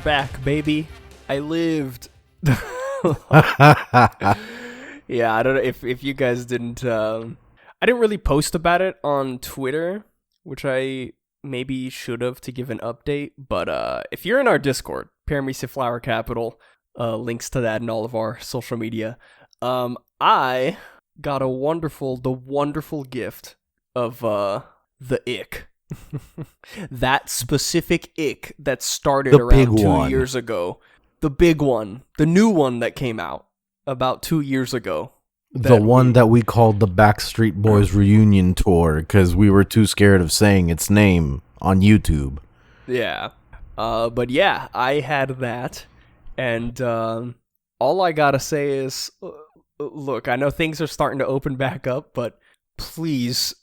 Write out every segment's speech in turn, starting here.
back, baby. I lived. Yeah, I don't know if you guys didn't. I didn't really post about it on Twitter, which I maybe should have to give an update. But if you're in our Discord, Paramecia Flower Capital, links to that in all of our social media. I got the wonderful gift of the ick. That specific ick that started around 2 years ago. The big one. The new one that came out about 2 years ago. The one that we called the Backstreet Boys reunion tour because we were too scared of saying its name on YouTube. Yeah. But yeah, I had that. And all I gotta say is, look, I know things are starting to open back up, but please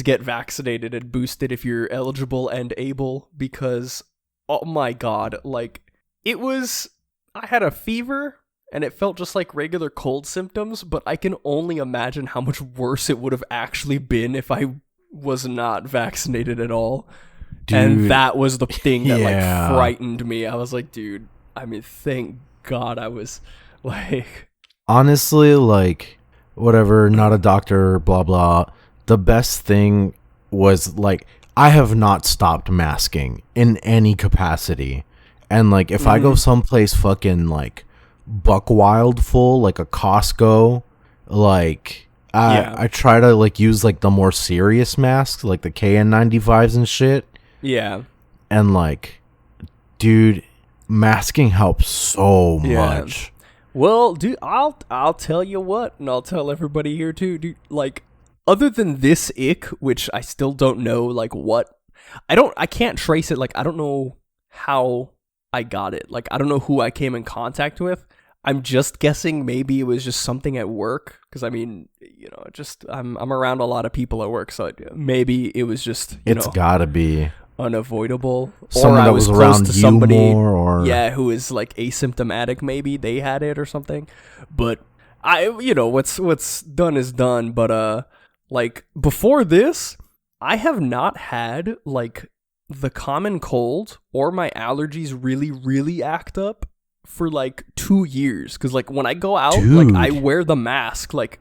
get vaccinated and boosted if you're eligible and able, because, oh my god, like, I had a fever, and it felt just like regular cold symptoms, but I can only imagine how much worse it would have actually been if I was not vaccinated at all. Dude, and that was the thing that, like, frightened me. I was like, dude, I mean, thank God I was, like... Honestly, like, whatever, not a doctor, blah, blah. The best thing was, like, I have not stopped masking in any capacity. And, like, if I go someplace fucking, like, buck wild full, like a Costco, like, I try to, like, use, like, the more serious masks, like the KN95s and shit. Yeah. And, like, dude, masking helps so much. Well, dude, I'll tell you what, and I'll tell everybody here too, dude, like, other than this ick, which I still don't know, like, what, I can't trace it, like, I don't know how I got it, like, I don't know who I came in contact with. I'm just guessing maybe it was just something at work, because, I mean, you know, just, I'm around a lot of people at work, so maybe it was just, it's gotta be unavoidable, someone or I that was was close around to somebody more, or who is, like, asymptomatic, maybe they had it or something. But what's done is done. But like, before this, I have not had, like, the common cold or my allergies really act up for, like, 2 years, because, like, when I go out, dude, like, I wear the mask. Like,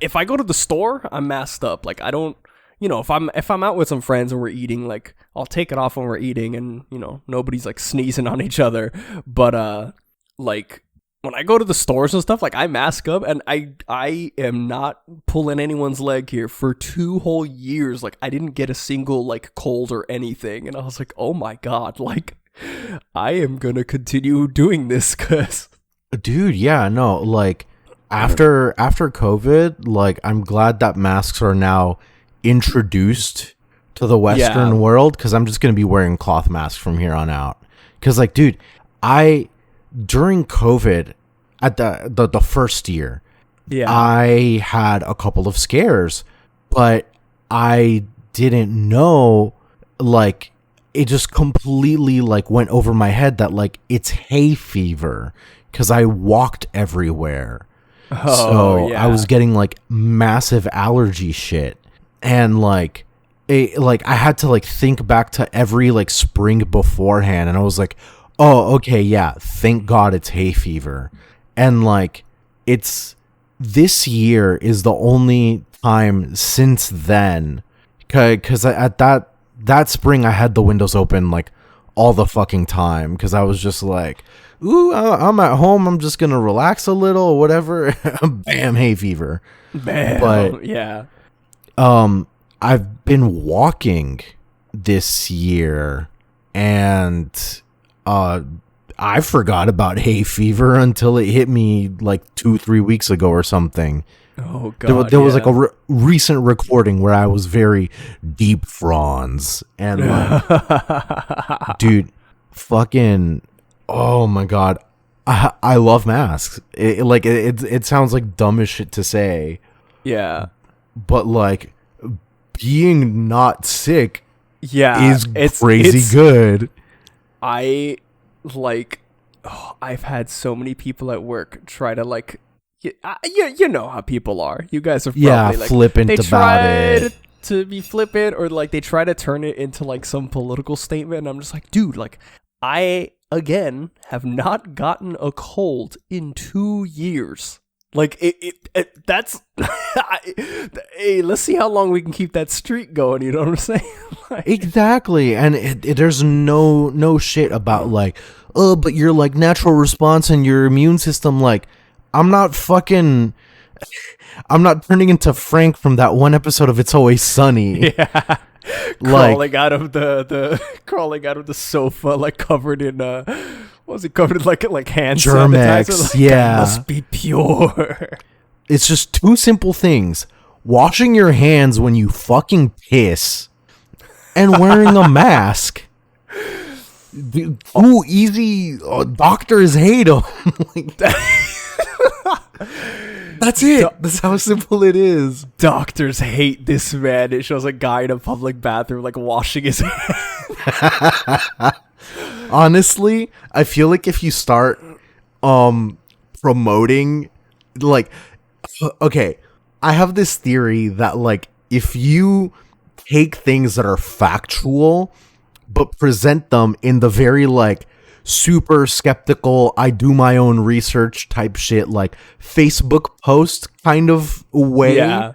if I go to the store, I'm masked up. Like, I don't, you know, if I'm out with some friends and we're eating, like, I'll take it off when we're eating, and, you know, nobody's, like, sneezing on each other. But like, when I go to the stores and stuff, like, I mask up, and I am not pulling anyone's leg here. For 2 whole years, like, I didn't get a single, like, cold or anything, and I was like, oh my god, like, I am gonna continue doing this, cause, dude, yeah, no, like, after COVID, like, I'm glad that masks are now introduced to the Western world, because I'm just gonna be wearing cloth masks from here on out. Because, like, dude, during COVID, at the first year, I had a couple of scares, but I didn't know, like, it just completely, like, went over my head that, like, it's hay fever, because I walked everywhere. I was getting, like, massive allergy shit. And, like, I had to, like, think back to every, like, spring beforehand, and I was like, oh, okay, yeah, thank God it's hay fever. And, like, this year is the only time since then, because at that spring I had the windows open, like, all the fucking time, because I was just like, ooh, I'm at home, I'm just gonna relax a little or whatever. Bam, hay fever. Bam. But yeah. I've been walking this year, and I forgot about hay fever until it hit me, like, 2-3 weeks ago or something. Oh god. There was, like, a recent recording where I was very deep fronds, and, like, dude, fucking, oh my god, I love masks. It sounds like dumb as shit to say. Yeah. But, like, being not sick is it's good. I've had so many people at work try to, like, you know how people are. You guys are probably, like, flippant about it. To be flippant, or, like, they try to turn it into, like, some political statement, and I'm just like, dude, like, I again have not gotten a cold in 2 years. Like that's hey, let's see how long we can keep that streak going, you know what I'm saying? Like, Exactly. And there's no shit about like, oh, but your like natural response and your immune system, like, I'm not turning into Frank from that one episode of It's Always Sunny. yeah. Crawling out of the sofa, like covered in what was it, covered in like hand Germex, sanitizer? Like, yeah. that must be pure. It's just two simple things: washing your hands when you fucking piss, and wearing a mask. Oh, easy. Doctors hate them. That's it. That's how simple it is. Doctors hate this man. It shows a guy in a public bathroom like washing his hands. Honestly, I feel like if you start promoting, like, okay, I have this theory that like if you take things that are factual but present them in the very like super skeptical, I do my own research type shit, like Facebook post kind of way, Yeah.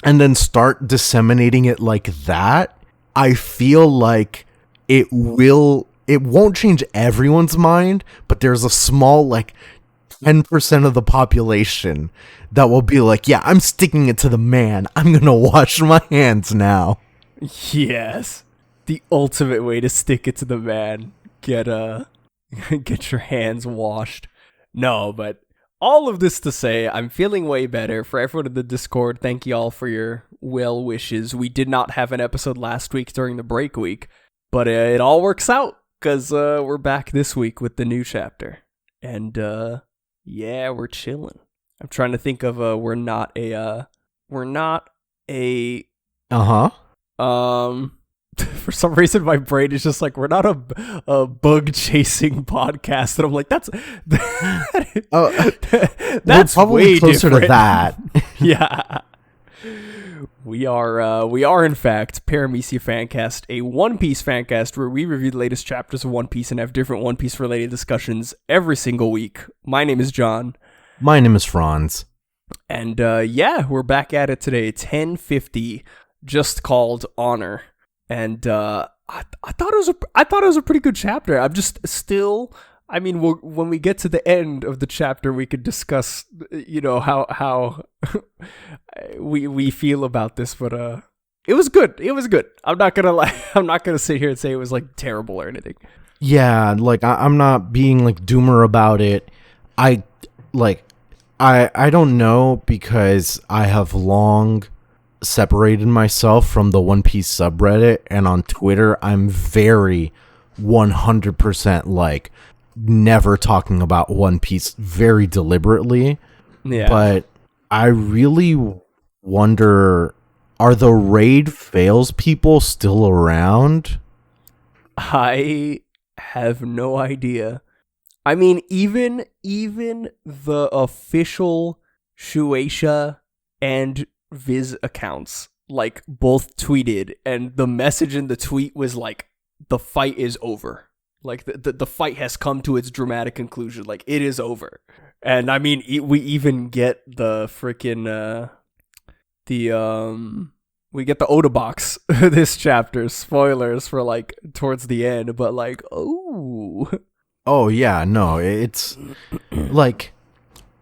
and then start disseminating it like that, I feel like it won't change everyone's mind, but there's a small like 10% of the population that will be like, yeah, I'm sticking it to the man. I'm going to wash my hands now. Yes. The ultimate way to stick it to the man. Get your hands washed. No, but all of this to say, I'm feeling way better. For everyone in the Discord, thank you all for your well wishes. We did not have an episode last week during the break week, but it all works out because we're back this week with the new chapter. And yeah, we're chilling. I'm trying to think of we're not a for some reason my brain is just like, we're not a bug chasing podcast, and I'm like, that's probably way closer different. to that. Yeah. We are in fact Paramecia Fancast, a One Piece fancast where we review the latest chapters of One Piece and have different One Piece related discussions every single week. My name is John. My name is Franz. And yeah, we're back at it today. 1050, just called Honor. And I thought it was a pretty good chapter. I'm just still, I mean, when we get to the end of the chapter, we could discuss, you know, how we feel about this. But it was good. It was good. I'm not gonna sit here and say it was like terrible or anything. Yeah, like I'm not being like doomer about it. I don't know, because I have long separated myself from the One Piece subreddit, and on Twitter I'm very 100% like never talking about One Piece very deliberately. Yeah. But I really wonder, are the raid fails people still around? I have no idea. I mean, even the official Shueisha and Viz accounts like both tweeted, and the message in the tweet was like, the fight is over. Like the fight has come to its dramatic conclusion. Like, it is over. And I mean, we even get the freaking we get the Oda box this chapter. Spoilers for like towards the end, but like, oh yeah, no, it's like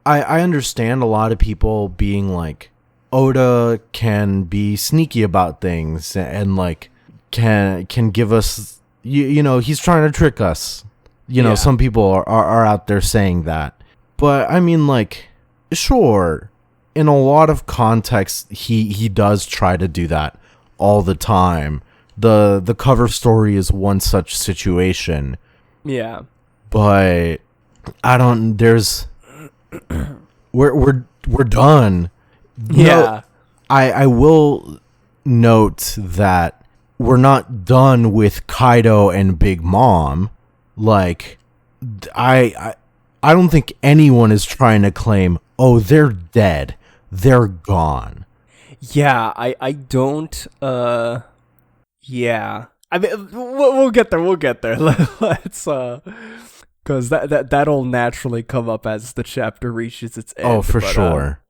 I understand a lot of people being like, Oda can be sneaky about things and like can give us, you know, he's trying to trick us. You know, Yeah. Some people are out there saying that. But I mean, like, sure, in a lot of contexts, he does try to do that all the time. The cover story is one such situation. Yeah. But I don't. There's we're done. Yeah. No, I will note that we're not done with Kaido and Big Mom. Like, I don't think anyone is trying to claim, oh, they're dead, they're gone. Yeah, I don't yeah. I mean, we'll get there. We'll get there. Let's because that'll naturally come up as the chapter reaches its end. Oh, for sure.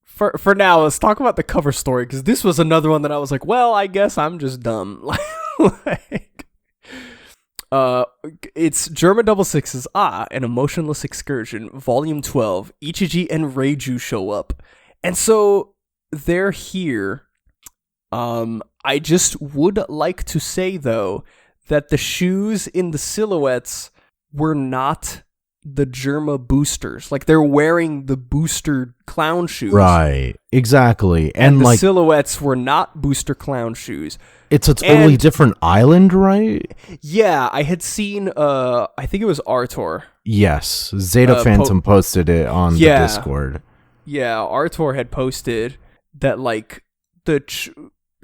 For now, let's talk about the cover story, because this was another one that I was like, well, I guess I'm just dumb. It's German Double Six's an Emotionless Excursion, Volume 12. Ichiji and Reiju show up, and so they're here. I just would like to say, though, that the shoes in the silhouettes were not the Germa boosters. Like, they're wearing the booster clown shoes. Right, exactly. And the silhouettes were not booster clown shoes. It's a totally different island, right? Yeah, I had seen, I think it was Artor. Yes, Zeta Phantom posted it on the Discord. Yeah, Artor had posted that, like,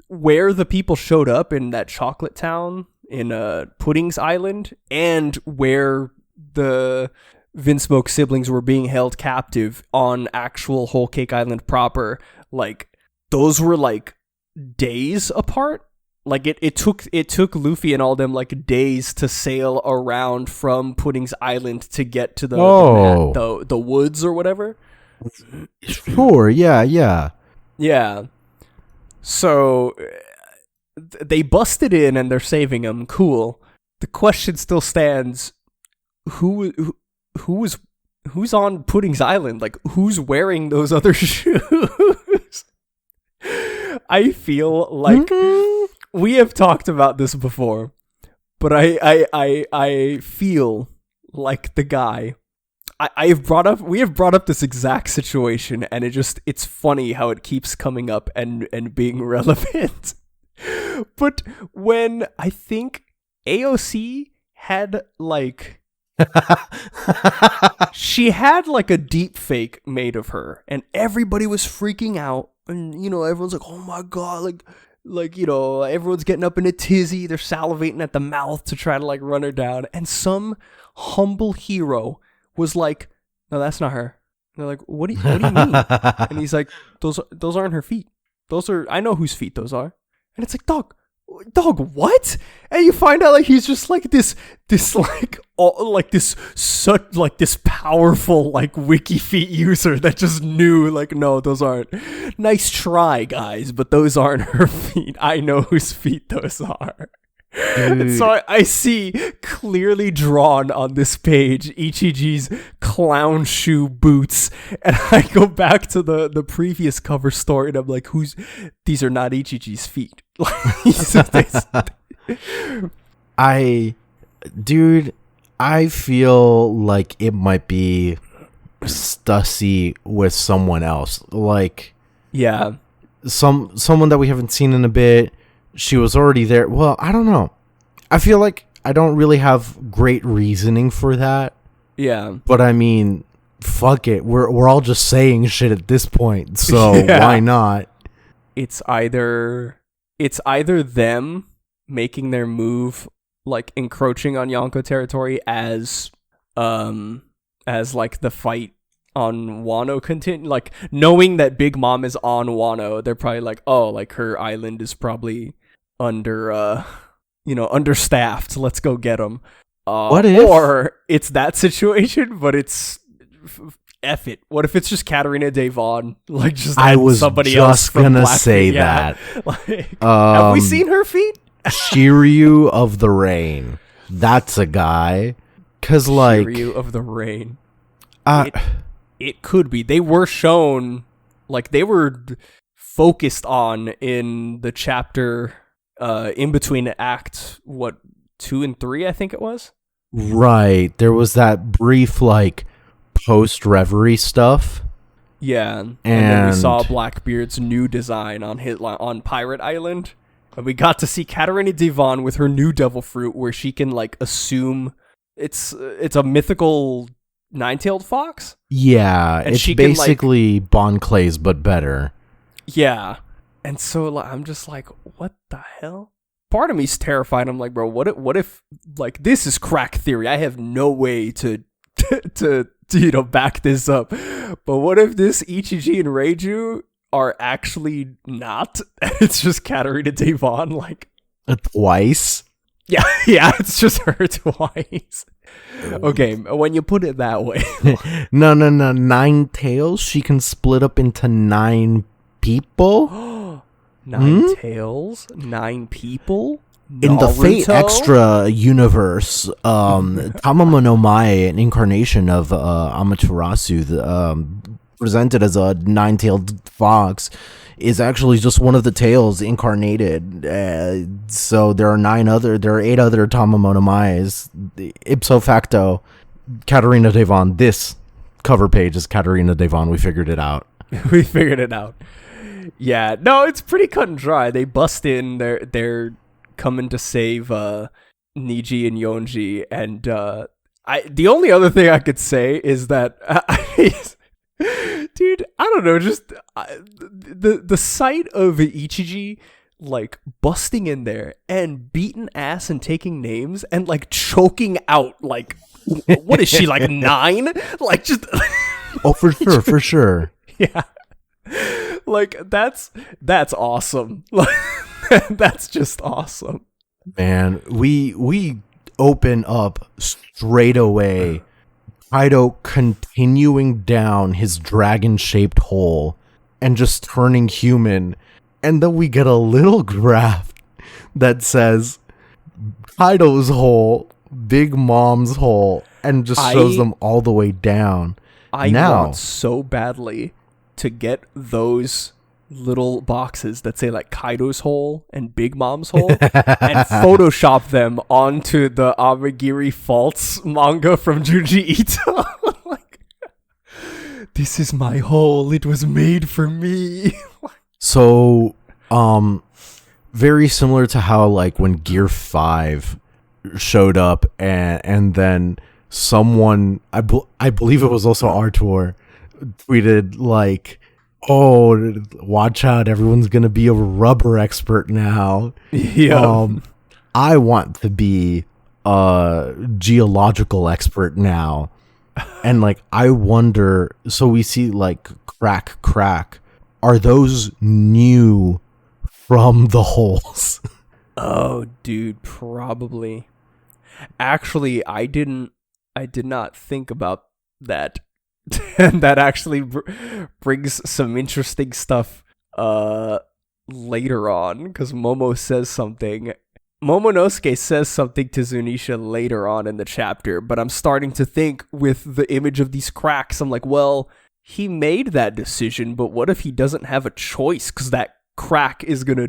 where the people showed up in that chocolate town in Pudding's Island, and where the Vinsmoke siblings were being held captive on actual Whole Cake Island proper, like, those were, like, days apart. Like, it took Luffy and all them, like, days to sail around from Pudding's Island to get to the woods or whatever. Sure, yeah. So they busted in and they're saving him. Cool. The question still stands: who's on Pudding's Island? Like, who's wearing those other shoes? I feel like we have talked about this before, but I feel like the guy. We have brought up this exact situation, and it's funny how it keeps coming up and being relevant. But when I think AOC had, like, she had, like, a deep fake made of her, and everybody was freaking out, and, you know, everyone's like, oh my god, like, you know, everyone's getting up in a tizzy, they're salivating at the mouth to try to, like, run her down, and some humble hero was like, no, that's not her. And they're like, what do you mean? And he's like, those aren't her feet. I know whose feet those are. And it's like, dog, what? And you find out, like, he's just like this powerful, like, WikiFeet user that just knew, like, no, those aren't. Nice try, guys, but those aren't her feet. I know whose feet those are. And so I see clearly drawn on this page Ichiji's clown shoe boots, and I go back to the previous cover story, and I'm like, these are not Ichiji's feet. I feel like it might be Stussy with someone else, like, yeah, someone that we haven't seen in a bit. She was already there. Well, I don't know. I feel like I don't really have great reasoning for that. Yeah. But I mean, fuck it. We're all just saying shit at this point. So why not? It's either them making their move, like, encroaching on Yonko territory as like the fight on Wano continue, like, knowing that Big Mom is on Wano, they're probably like, oh, like, her island is probably understaffed, let's go get them. Or it's that situation, but it's F it. What if it's just Katarina Devon? Like, just I was somebody just else from gonna Black say Feet. that. Yeah. Like, have we seen her feet? Shiryu of the Rain. That's a guy. 'Cause, like, Shiryu of the Rain. It could be. They were shown, like, they were focused on in the chapter in between Act 2 and 3, I think it was. Right. There was that brief, like, post reverie stuff. Yeah, and then we saw Blackbeard's new design on Pirate Island, and we got to see Katarina Devon with her new devil fruit, where she can, like, assume it's a mythical nine-tailed fox. Yeah, and it's basically Bon Clay's but better. Yeah, and so, like, I'm just like, what the hell? Part of me's terrified. I'm like, bro, what if like, this is crack theory? I have no way to back this up. But what if this Ichiji and Reiju are actually not? It's just Katarina Devon, like, Twice? Yeah, yeah, it's just her twice. Okay, when you put it that way. No. 9 tails? She can split up into 9 people? 9 tails? 9 people? In the Fate Naruto? Extra universe, Tamamo no Mae, an incarnation of Amaterasu, presented as a 9-tailed fox, is actually just one of the tails incarnated. So there are 8 other Tamamo no Maes. Ipso facto, Katarina Devon. This cover page is Katarina Devon. We figured it out. We figured it out. Yeah, no, it's pretty cut and dry. They bust in. They're coming to save Niji and Yonji, and the only other thing I could say is that dude, I don't know, just the sight of Ichiji like busting in there and beating ass and taking names and like choking out like what is she, like 9? Like just Oh, for sure. Yeah. Like that's awesome. Like that's just awesome. Man, we open up straight away. Kaido continuing down his dragon-shaped hole and just turning human. And then we get a little graph that says Kaido's hole, Big Mom's hole, and just shows them all the way down. I want so badly to get those little boxes that say like Kaido's hole and Big Mom's hole and Photoshop them onto the Amagiri Faults manga from Junji Ito. Like, this is my hole. It was made for me. So, very similar to how like when Gear 5 showed up and then someone, I believe it was also Artur, tweeted like, oh, watch out, everyone's gonna be a rubber expert now. Yeah. I want to be a geological expert now. And like I wonder, so we see like crack. Are those new from the holes? Oh, dude, probably. Actually, I did not think about that. And that actually brings some interesting stuff later on, because Momonosuke says something to Zunisha later on in the chapter, but I'm starting to think with the image of these cracks, I'm like, well, he made that decision, but what if he doesn't have a choice, because that crack is gonna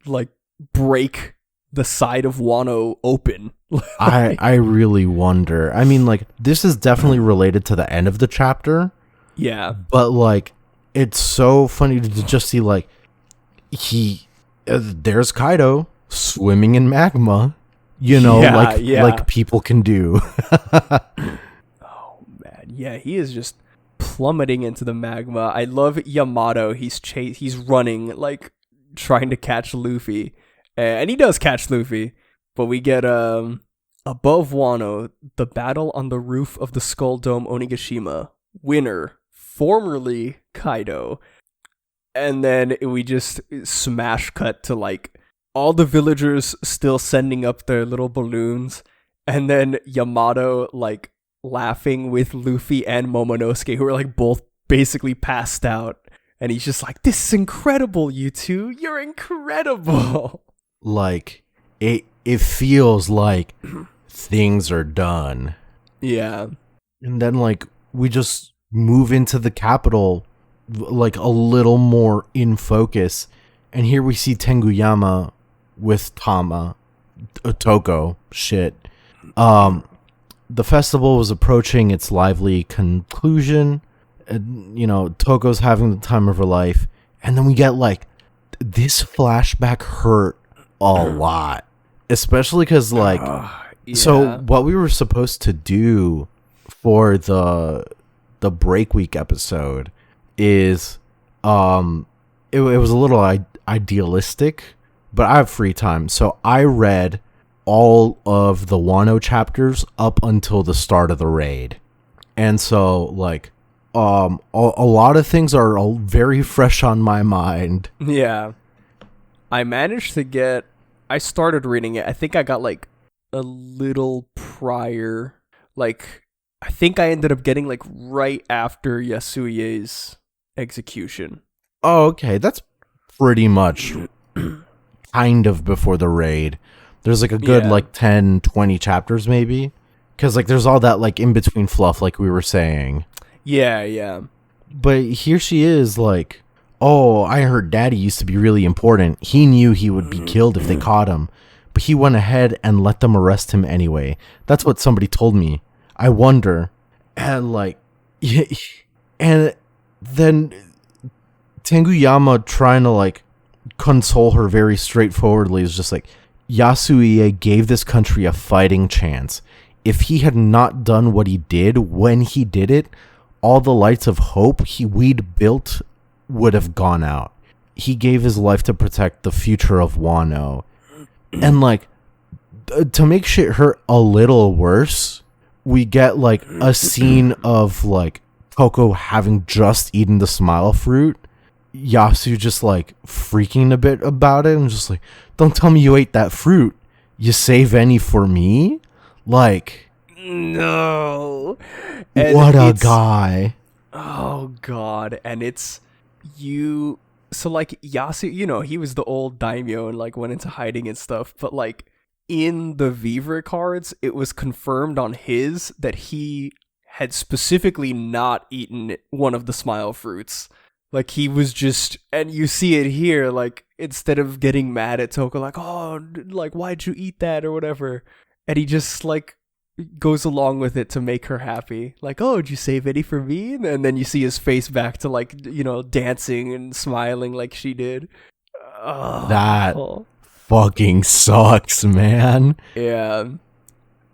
like break the side of Wano open. I really wonder. I mean, like, this is definitely related to the end of the chapter. Yeah. But, like, it's so funny to just see, like, there's Kaido swimming in magma, you know, like people can do. Oh, man. Yeah, he is just plummeting into the magma. I love Yamato. He's running, like, trying to catch Luffy. And he does catch Luffy, but we get above Wano, the battle on the roof of the Skull Dome Onigashima. Winner, formerly Kaido. And then we just smash cut to like all the villagers still sending up their little balloons, and then Yamato like laughing with Luffy and Momonosuke, who are like both basically passed out. And he's just like, this is incredible, you two. You're incredible. Like, it feels like things are done. Yeah. And then, like, we just move into the capital, like, a little more in focus. And here we see Tenguyama with Toko. Shit. The festival was approaching its lively conclusion. And, you know, Toko's having the time of her life. And then we get, like, this flashback hurt a lot, especially because like so what we were supposed to do for the break week episode is it was a little idealistic, but I have free time, so I read all of the Wano chapters up until the start of the raid, and so like a lot of things are very fresh on my mind. Yeah. I managed to get I started reading it. I think I got like a little prior. Like, I think I ended up getting like right after Yasuie's execution. Oh, okay. That's pretty much kind of before the raid. There's like a good like 10, 20 chapters maybe. Because like there's all that like in between fluff like we were saying. Yeah. But here she is like, oh, I heard Daddy used to be really important. He knew he would be killed if they caught him. But he went ahead and let them arrest him anyway. That's what somebody told me. I wonder. And like, and then Tenguyama trying to like console her very straightforwardly is just like, Yasuie gave this country a fighting chance. If he had not done what he did when he did it, all the lights of hope we'd built would have gone out. He gave his life to protect the future of Wano. And like, to make shit hurt a little worse, we get like a scene of like Toko having just eaten the smile fruit. Yasu just like freaking a bit about it and just like, don't tell me you ate that fruit. You save any for me? Like, no. And what a guy. Oh god. And it's you. So like Yasu, you know, he was the old daimyo and like went into hiding and stuff, but like in the Vivre cards, it was confirmed on his that he had specifically not eaten one of the smile fruits. Like he was just, and you see it here, like instead of getting mad at Toko, like, oh, like why'd you eat that or whatever, and he just like goes along with it to make her happy. Like, oh, did you save any for me? And then you see his face back to like, you know, dancing and smiling like she did. That fucking sucks, man. Yeah.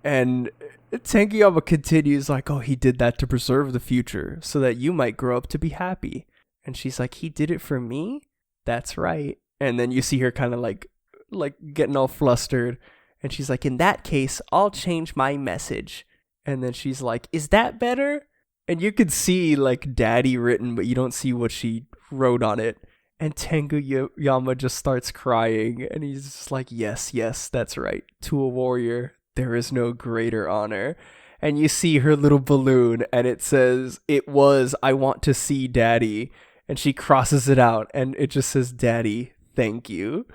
And Tenguyama continues like, oh, he did that to preserve the future so that you might grow up to be happy. And she's like, he did it for me? That's right. And then you see her kind of like getting all flustered. And she's like, in that case, I'll change my message. And then she's like, is that better? And you could see like daddy written, but you don't see what she wrote on it. And Tenguyama just starts crying. And he's just like, yes, that's right. To a warrior, there is no greater honor. And you see her little balloon and it says, it was, I want to see daddy. And she crosses it out and it just says, daddy, thank you.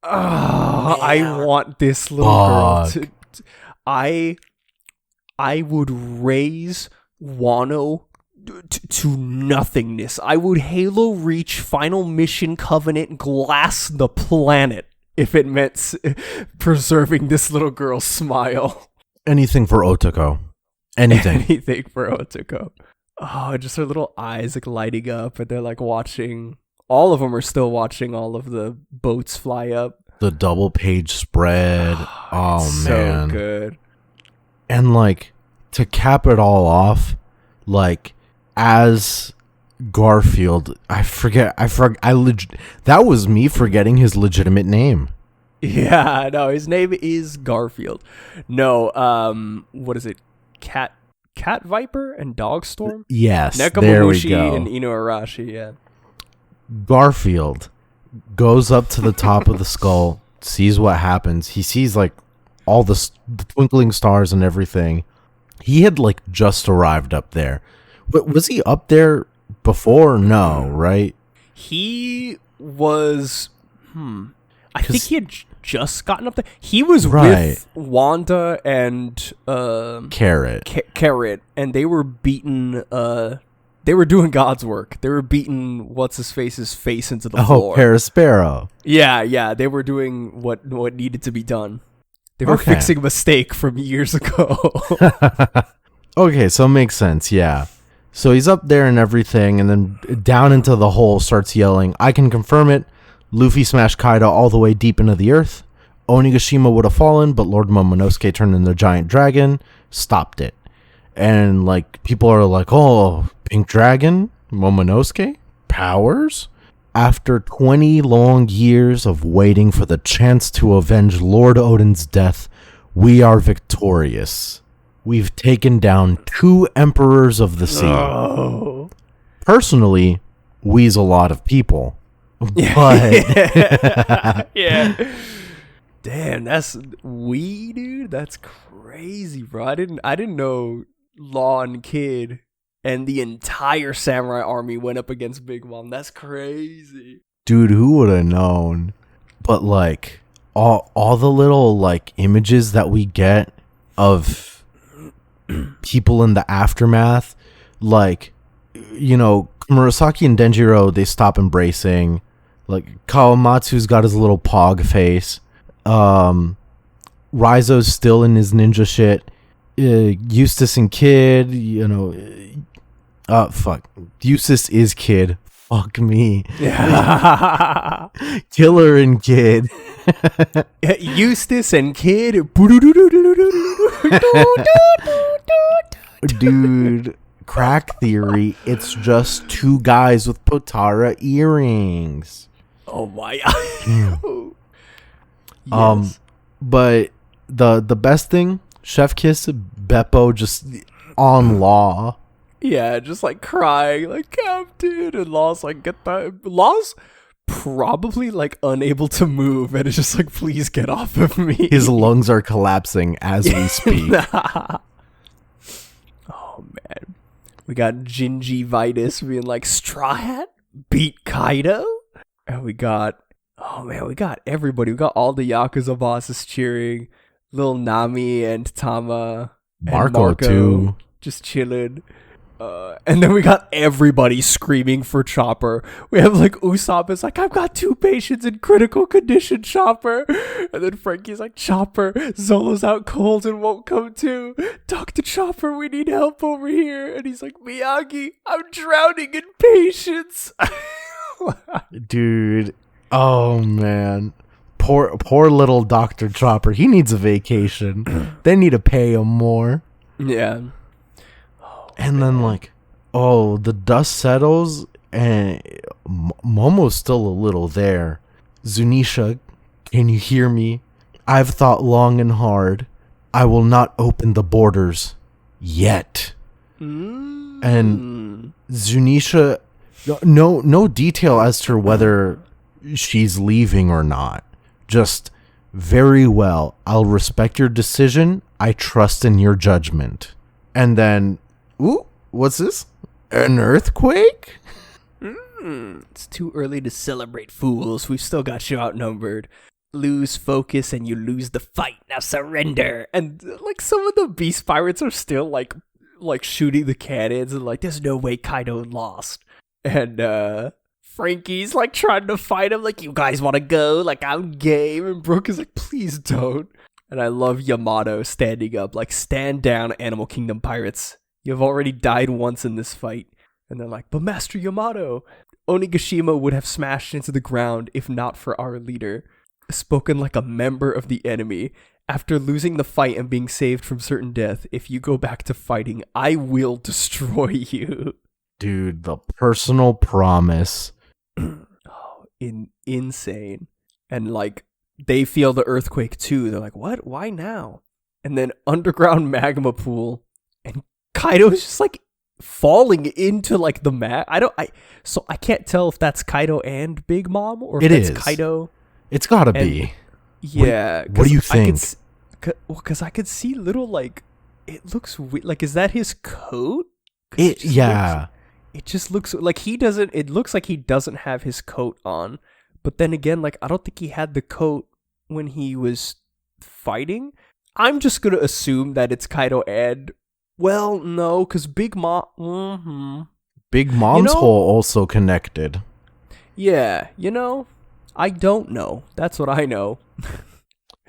Oh, I want this little girl to... I would raise Wano to nothingness. I would Halo Reach Final Mission Covenant glass the planet if it meant preserving this little girl's smile. Anything for Otoko. Anything for Otoko. Oh, just her little eyes like lighting up and they're like watching. All of them are still watching all of the boats fly up. The double page spread. Oh, man. So good. And like, to cap it all off, like, as Garfield, that was me forgetting his legitimate name. Yeah, no, his name is Garfield. No, what is it? Cat Viper and Dogstorm? Yes, Nekomamushi there we go. and Inuarashi, yeah. Garfield goes up to the top of the skull, sees what happens. He sees like all the twinkling stars and everything. He had like just arrived up there. But was he up there before? No, right? He was I think he had just gotten up there. He was with Wanda and Carrot, and they were beating they were doing God's work. They were beating what's-his-face's face into the floor. Oh, Paraspero. Yeah, they were doing what needed to be done. They were fixing a mistake from years ago. Okay, so it makes sense, yeah. So he's up there and everything, and then down into the hole starts yelling, I can confirm it. Luffy smashed Kaido all the way deep into the earth. Onigashima would have fallen, but Lord Momonosuke turned into a giant dragon, stopped it. And like people are like, oh, Pink Dragon? Momonosuke? Powers? After 20 long years of waiting for the chance to avenge Lord Odin's death, we are victorious. We've taken down 2 emperors of the sea. Oh. Personally, we's a lot of people. But yeah. Damn, that's dude. That's crazy, bro. I didn't know Law and Kid and the entire samurai army went up against Big Mom. That's crazy. Dude, who would have known? But like all the little like images that we get of people in the aftermath, like, you know, Murasaki and Denjiro, they stop embracing. Like Kawamatsu's got his little pog face. Raizo's still in his ninja shit. Eustace and Kid, you know, Eustace is Kid. Fuck me. Killer and Kid. Eustace and Kid. Dude, crack theory. It's just two guys with Potara earrings. Oh my god. Yes. But the best thing, Chef Kiss Beppo just on Law. Yeah, just like crying, like, Captain, and Law's like, get that. Law's probably like unable to move, and it's just like, please get off of me. His lungs are collapsing as we speak. Oh man, we got Gingivitis being like, Straw Hat beat Kaido, and we got everybody. We got all the Yakuza bosses cheering. Lil Nami and Tama and Marco too, just chilling. And then we got everybody screaming for Chopper. We have like Usopp's like, I've got 2 patients in critical condition, Chopper. And then Frankie's like, Chopper, Zolo's out cold and won't come to. Dr. Chopper, we need help over here. And he's like, Miyagi, I'm drowning in patients. dude. Oh man, poor little Dr. Chopper. He needs a vacation. They need to pay him more. Yeah. And then, like, the dust settles, and Momo's still a little there. Zunisha, can you hear me? I've thought long and hard. I will not open the borders yet. And Zunisha, no detail as to whether she's leaving or not. Just, very well, I'll respect your decision. I trust in your judgment. And then... Ooh, what's this? An earthquake? It's too early to celebrate, fools. We've still got you outnumbered. Lose focus and you lose the fight. Now surrender. And like some of the beast pirates are still like shooting the cannons and like, there's no way Kaido lost. And Frankie's like trying to fight him like, you guys want to go? Like, I'm game. And Brooke is like, please don't. And I love Yamato standing up like, stand down, Animal Kingdom pirates. You've already died once in this fight. And they're like, but Master Yamato, Onigashima would have smashed into the ground if not for our leader. Spoken like a member of the enemy. After losing the fight and being saved from certain death, if you go back to fighting, I will destroy you. Dude, the personal promise. Insane. And like, they feel the earthquake too. They're like, what? Why now? And then underground magma pool. And Kaido's just like falling into like the so I can't tell if that's Kaido and Big Mom or if it's Kaido. It's gotta be. Yeah. What do you think? Because I could see little like, it looks like, is that his coat? It just looks like he doesn't. It looks like he doesn't have his coat on. But then again, like, I don't think he had the coat when he was fighting. I'm just gonna assume that it's Kaido and. Well, no, because Big Mom... Mm-hmm. Big Mom's hole also connected. Yeah, I don't know. That's what I know.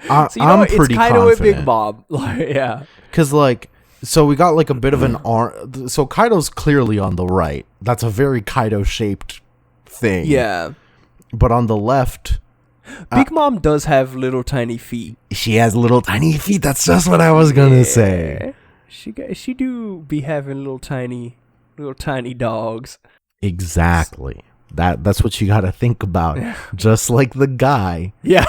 I'm pretty it's Kaido confident. and Big Mom. Yeah. Because, like, so we got, like, a bit of an arm... So Kaido's clearly on the right. That's a very Kaido-shaped thing. Yeah. But on the left... Big Mom does have little tiny feet. She has little tiny feet. That's just what I was gonna say. She do be having little tiny dogs. Exactly. That's what you gotta think about. Just like the guy. Yeah.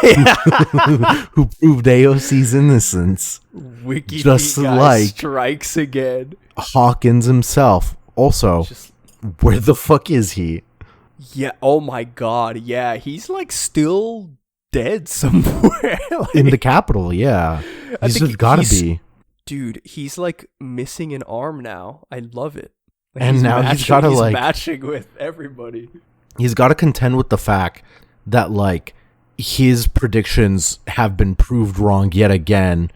who proved AOC's innocence. WikiFeet just like strikes again. Hawkins himself. Also, where the fuck is he? Yeah. Oh my god. Yeah. He's like still dead somewhere. In the capital, yeah. He's just gotta be. Dude, he's like missing an arm now. I love it. Like, and now he's gotta like matching with everybody. He's gotta contend with the fact that like his predictions have been proved wrong yet again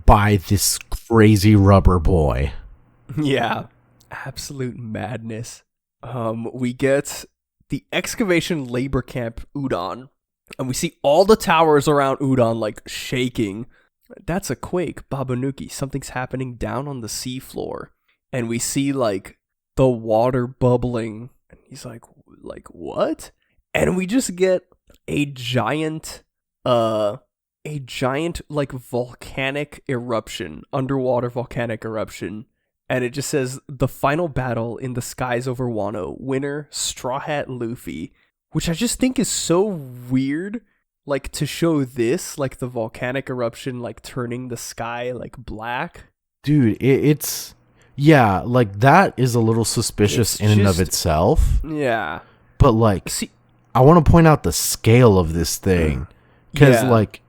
by this crazy rubber boy. Yeah. Absolute madness. We get the excavation labor camp Udon, and we see all the towers around Udon like shaking. That's a quake, Babanuki. Something's happening down on the seafloor. And we see like the water bubbling. And he's like what? And we just get a giant like volcanic eruption, underwater volcanic eruption. And it just says, the final battle in the skies over Wano, winner, Straw Hat Luffy, which I just think is so weird, like, to show this, like, the volcanic eruption, like, turning the sky, like, black. Dude, it's, yeah, like, that is a little suspicious in and of itself. Yeah. But, like, see, I want to point out the scale of this thing. Because, like,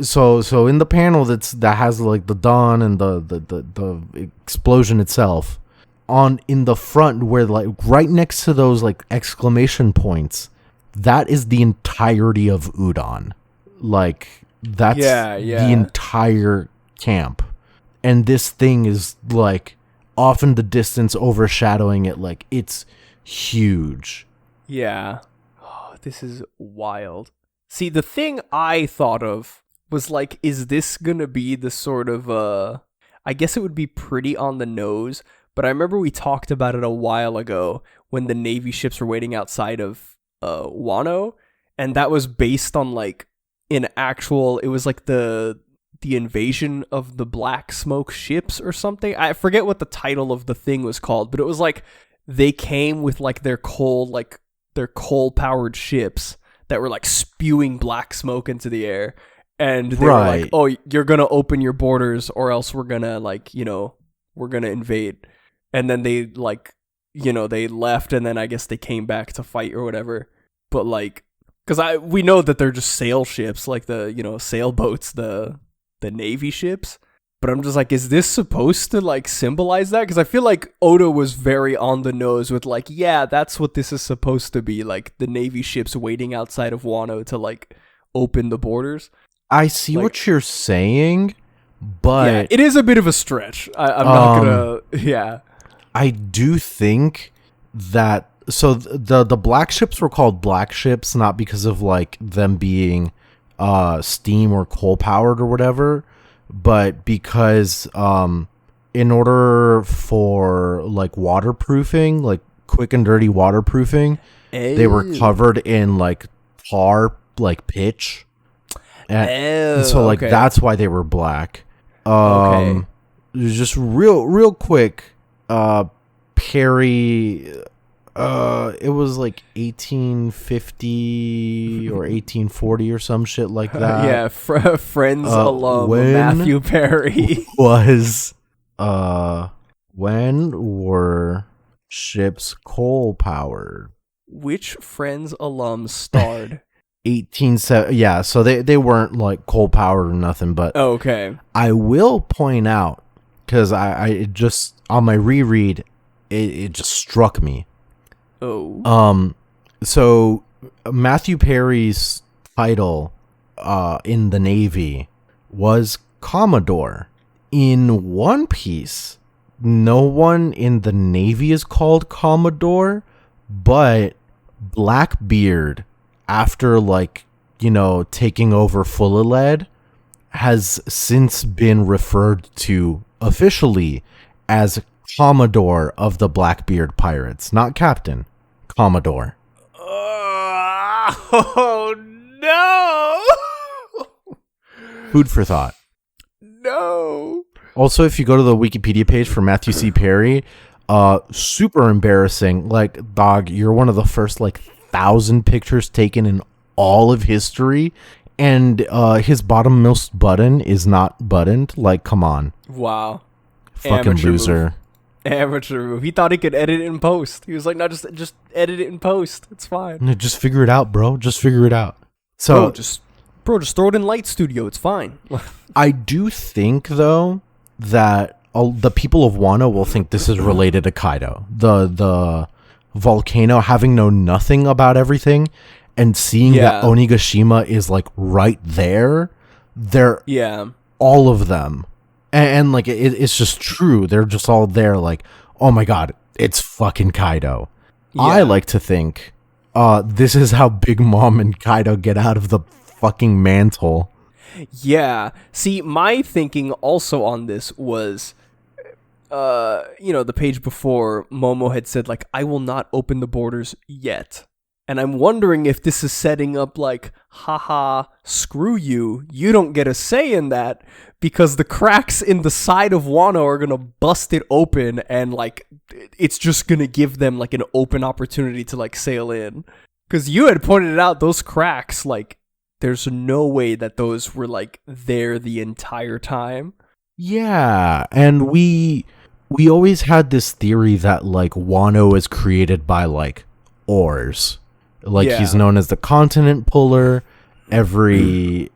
So in the panel that has like the dawn and the explosion itself, in the front where like right next to those like exclamation points, that is the entirety of Udon. Like that's the entire camp. And this thing is like off in the distance overshadowing it, like it's huge. Yeah. Oh, this is wild. See, the thing I thought of was like, is this gonna be the sort of I guess it would be pretty on the nose, but I remember we talked about it a while ago when the Navy ships were waiting outside of Wano, and that was based on like it was like the invasion of the Black Smoke ships or something. I forget what the title of the thing was called, but it was like they came with like their coal powered ships that were like spewing black smoke into the air. And they were like, oh, you're going to open your borders or else we're going to like, we're going to invade. And then they like, they left and then I guess they came back to fight or whatever. But like, because we know that they're just sail ships, like the, sailboats, the Navy ships. But I'm just like, is this supposed to like symbolize that? Because I feel like Oda was very on the nose with like, yeah, that's what this is supposed to be. Like the Navy ships waiting outside of Wano to like open the borders. I see what you're saying, but yeah, it is a bit of a stretch. I'm not gonna. Yeah, I do think that the black ships were called black ships not because of like them being steam or coal powered or whatever, but because in order for like waterproofing, like quick and dirty waterproofing, they were covered in like tar, like pitch. And so like that's why they were black. Just real quick, Perry, it was like 1850 or 1840 or some shit like that. Yeah, Friends alum Matthew Perry was when were ships coal powered? Which Friends alum starred? 1870, yeah, so they weren't like coal powered or nothing, but I will point out, because I just on my reread it just struck me. So Matthew Perry's title in the Navy was Commodore. In One Piece, no one in the Navy is called Commodore, but Blackbeard, after like taking over Fullerled, has since been referred to officially as Commodore of the Blackbeard Pirates, not Captain, Commodore. Oh no! Food for thought. No. Also, if you go to the Wikipedia page for Matthew C. Perry, super embarrassing. Like, dog, you're one of the first like 1,000 pictures taken in all of history, and his bottommost button is not buttoned. Like, come on. Wow. Fucking Amateur loser. Move. Amateur move. He thought he could edit it in post. He was like, no, just edit it in post. It's fine. No, just figure it out, bro. Just figure it out. So, Bro, just throw it in Light Studio. It's fine. I do think, though, that the people of Wano will think this is related to Kaido. The volcano, having known nothing about everything and seeing that Onigashima is like right there, they're all of them. And like it's just true. They're just all there like, oh my god, it's fucking Kaido. Yeah. I like to think this is how Big Mom and Kaido get out of the fucking mantle. Yeah. See, my thinking also on this was, the page before, Momo had said, like, I will not open the borders yet. And I'm wondering if this is setting up, like, haha, screw you. You don't get a say in that, because the cracks in the side of Wano are going to bust it open, and, like, it's just going to give them, like, an open opportunity to, like, sail in. Because you had pointed out those cracks, like, there's no way that those were, like, there the entire time. Yeah, and we always had this theory that, like, Wano is created by, like, oars. Like, he's known as the continent puller. Every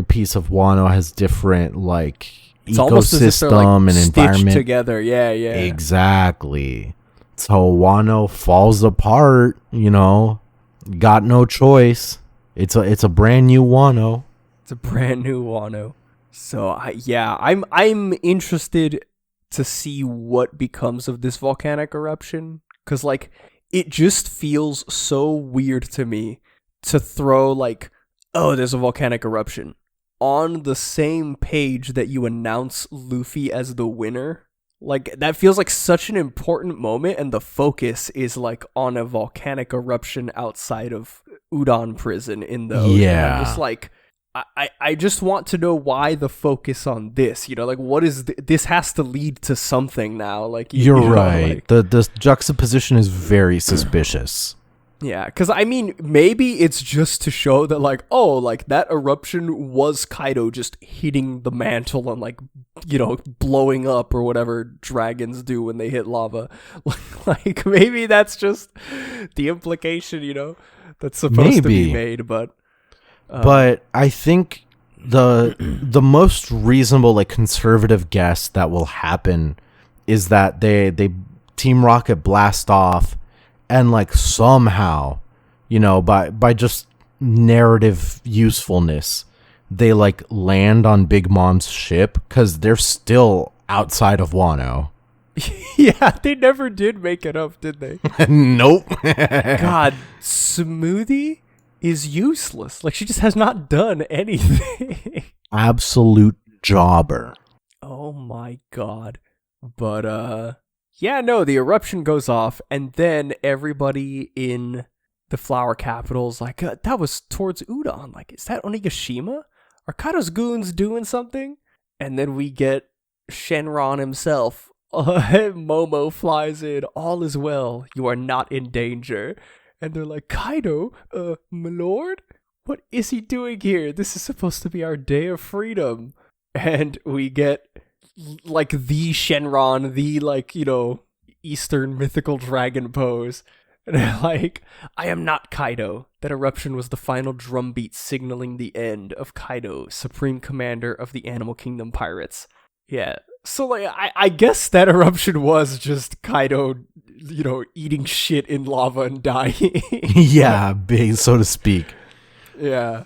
piece of Wano has different, like, it's ecosystem like, and environment together. Yeah. Exactly. So Wano falls apart, got no choice. It's a brand new Wano. It's a brand new Wano. So I'm interested to see what becomes of this volcanic eruption, cuz like it just feels so weird to me to throw like, oh, there's a volcanic eruption on the same page that you announce Luffy as the winner. Like, that feels like such an important moment, and the focus is like on a volcanic eruption outside of Udon prison in the ocean. Yeah. I'm just like, I just want to know why the focus on this, like what is this has to lead to something now. Like you're right. Like, the juxtaposition is very suspicious. Yeah, because I mean, maybe it's just to show that like, oh, like that eruption was Kaido just hitting the mantle and like, blowing up or whatever dragons do when they hit lava. Like maybe that's just the implication, that's supposed to be made, but I think the most reasonable, like, conservative guess that will happen is that they Team Rocket blast off and like somehow, by just narrative usefulness, they like land on Big Mom's ship because they're still outside of Wano. Yeah, they never did make it up, did they? Nope. God, Smoothie is useless. Like, she just has not done anything. Absolute jobber. Oh my god. But the eruption goes off, and then everybody in the flower capital is like, that was towards Udon. Like, is that Onigashima? Are Kaido's goons doing something? And then we get Shenron himself. Momo flies in. All is well. You are not in danger. And they're like, Kaido, my lord? What is he doing here? This is supposed to be our day of freedom. And we get, like, the Shenron, the, like, Eastern mythical dragon pose. And they're like, I am not Kaido. That eruption was the final drumbeat signaling the end of Kaido, Supreme Commander of the Animal Kingdom Pirates. Yeah. So, like, I guess that eruption was just Kaido, eating shit in lava and dying. Yeah, big, so to speak. Yeah.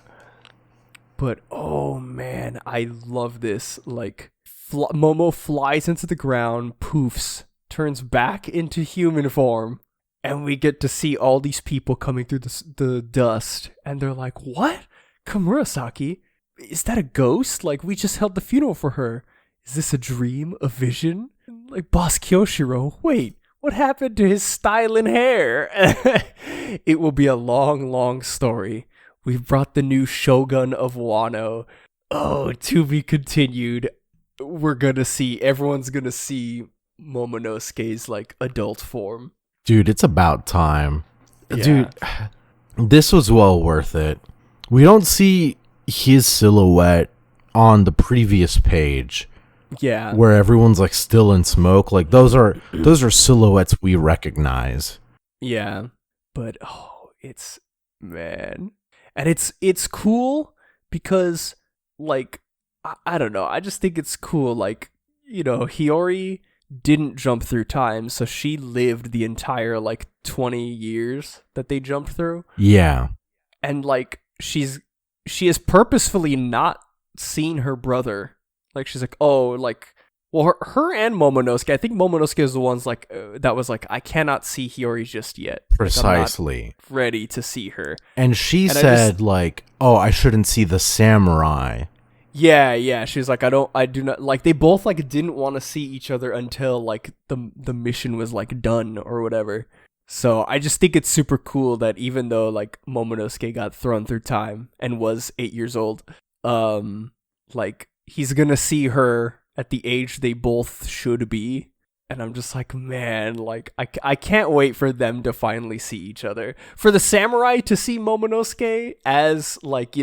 But, oh man, I love this. Like, Momo flies into the ground, poofs, turns back into human form, and we get to see all these people coming through the dust, and they're like, what? Kamurasaki? Is that a ghost? Like, we just held the funeral for her. Is this a dream? A vision? Like, Boss Kyoshiro, wait, what happened to his style and hair? It will be a long, long story. We've brought the new Shogun of Wano. Oh, to be continued. Everyone's gonna see Momonosuke's, like, adult form. Dude, it's about time. Yeah. Dude, this was well worth it. We don't see his silhouette on the previous page. Yeah. Where everyone's like still in smoke. Like those are silhouettes we recognize. Yeah. But it's man. And it's cool because, like, I don't know. I just think it's cool. Like, Hiyori didn't jump through time, so she lived the entire, like, 20 years that they jumped through. Yeah. And, like, she has purposefully not seen her brother. Like, she's like, oh, like, well, her and Momonosuke, I think Momonosuke is the ones, like, that was like, I cannot see Hiyori just yet. Precisely. Like, I'm not ready to see her. And she said, like, oh, I shouldn't see the samurai. Yeah, she's like, I do not, like, they both, like, didn't want to see each other until, like, the mission was, like, done or whatever. So I just think it's super cool that even though, like, Momonosuke got thrown through time and was 8 years old, like, he's gonna see her at the age they both should be. And I'm just like, man, like, I can't wait for them to finally see each other. For the samurai to see Momonosuke as, like,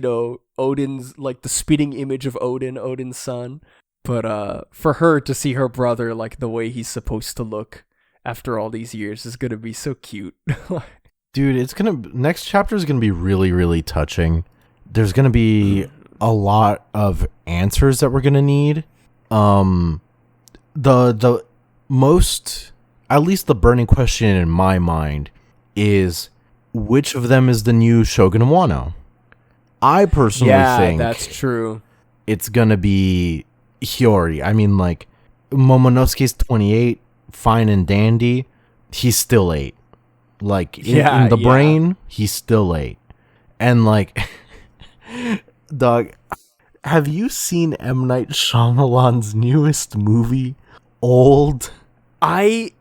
Odin's, like, the spitting image of Odin's son. But for her to see her brother, like, the way he's supposed to look after all these years is gonna be so cute. Dude, next chapter is gonna be really, really touching. There's gonna be a lot of answers that we're gonna need. The most, at least the burning question in my mind, is which of them is the new Shogun of Wano? I personally think that's true. It's gonna be Hiyori. I mean, like, Momonosuke's 28, fine and dandy. He's still 8. Like, in the brain, he's still 8. And, like, dog, have you seen M. Night Shyamalan's newest movie, Old? It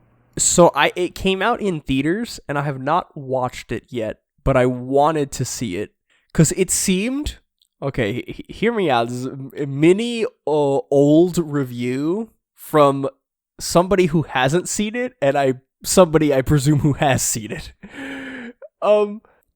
came out in theaters, and I have not watched it yet, but I wanted to see it, because it seemed, okay, hear me out, this is a mini old review from somebody who hasn't seen it, and somebody I presume who has seen it.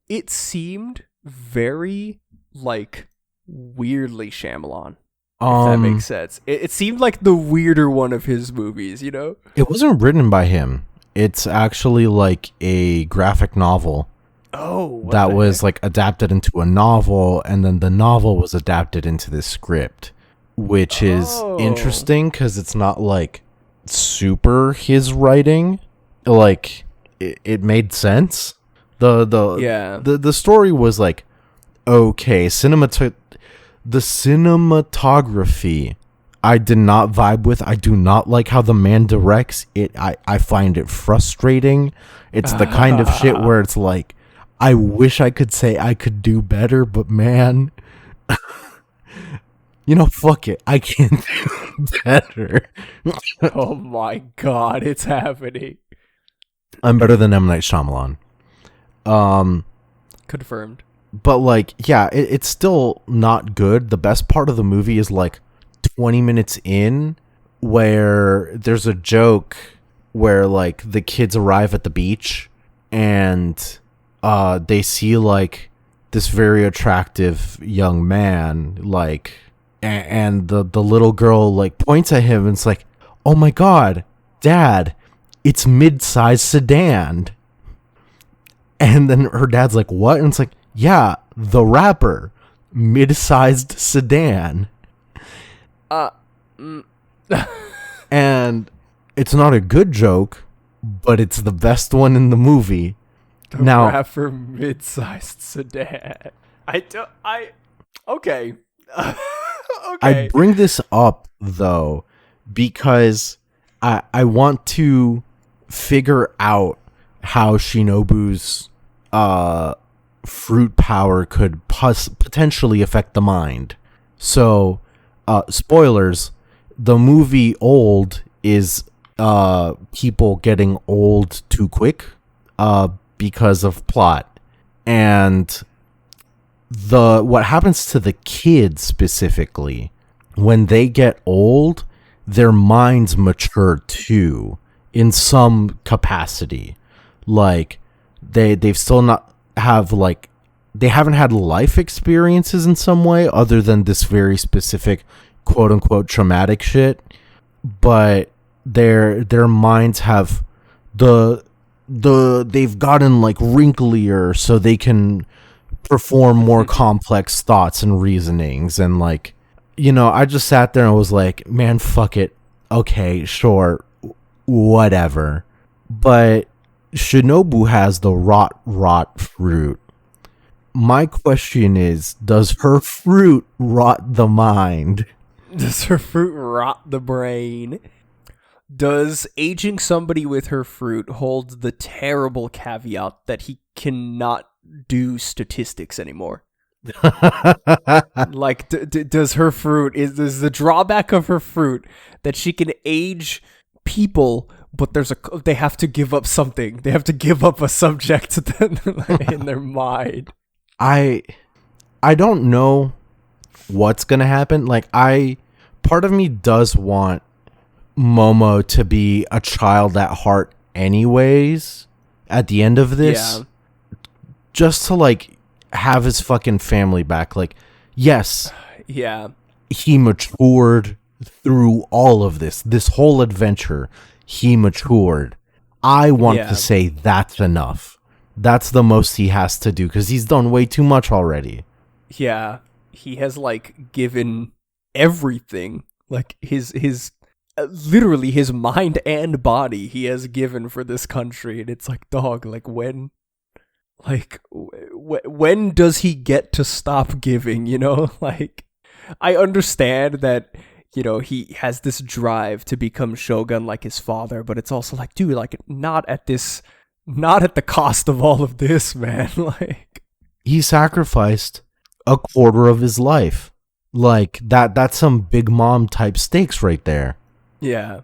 It seemed very, like, weirdly Shyamalan, if that makes sense. It seemed like the weirder one of his movies, It wasn't written by him. It's actually like a graphic novel. Oh, that was like adapted into a novel, and then the novel was adapted into this script, which is interesting because it's not like super his writing. Like, it made sense. The story was like, okay, the cinematography I did not vibe with. I do not like how the man directs it. I find it frustrating. It's the kind of shit where it's like, I wish I could say I could do better, but man, fuck it. I can't do better. Oh my god, it's happening. I'm better than M. Night Shyamalan. Confirmed. But, like, yeah, it's still not good. The best part of the movie is, like, 20 minutes in, where there's a joke where, like, the kids arrive at the beach, and they see, like, this very attractive young man, like, and the little girl, like, points at him, and it's like, oh my god, Dad, it's mid-sized sedan. And then her dad's like, what? And it's like, yeah, the rapper, mid-sized sedan. And it's not a good joke, but it's the best one in the movie. The rapper, mid-sized sedan. Okay. I bring this up, though, because I want to figure out how Shinobu's fruit power could potentially affect the mind. So, spoilers, the movie Old is people getting old too quick because of plot. And what happens to the kids specifically, when they get old, their minds mature too, in some capacity. Like, they've still not have, like, they haven't had life experiences in some way other than this very specific quote unquote traumatic shit, but their minds have they've gotten, like, wrinklier so they can perform more complex thoughts and reasonings. And like, I just sat there and was like, man, fuck it. Okay, sure, whatever. But Shinobu has the rot fruit. My question is, does her fruit rot the mind? Does her fruit rot the brain? Does aging somebody with her fruit hold the terrible caveat that he cannot do statistics anymore? Like, does her fruit, is the drawback of her fruit that she can age people, but they have to give up something. They have to give up a subject in their mind. I don't know what's gonna happen. Like, part of me does want Momo to be a child at heart anyways at the end of this. Yeah. Just to like have his fucking family back. Like, yes. Yeah. He matured through all of this whole adventure. He matured. I want to say that's enough. That's the most he has to do, because he's done way too much already. Yeah, he has like given everything, like his literally his mind and body he has given for this country, and it's like, dog, like when does he get to stop giving? Like, I understand that he has this drive to become shogun like his father, but it's also like, dude, like not at the cost of all of this, man. Like, he sacrificed a quarter of his life. Like, that's some big mom type stakes right there. Yeah.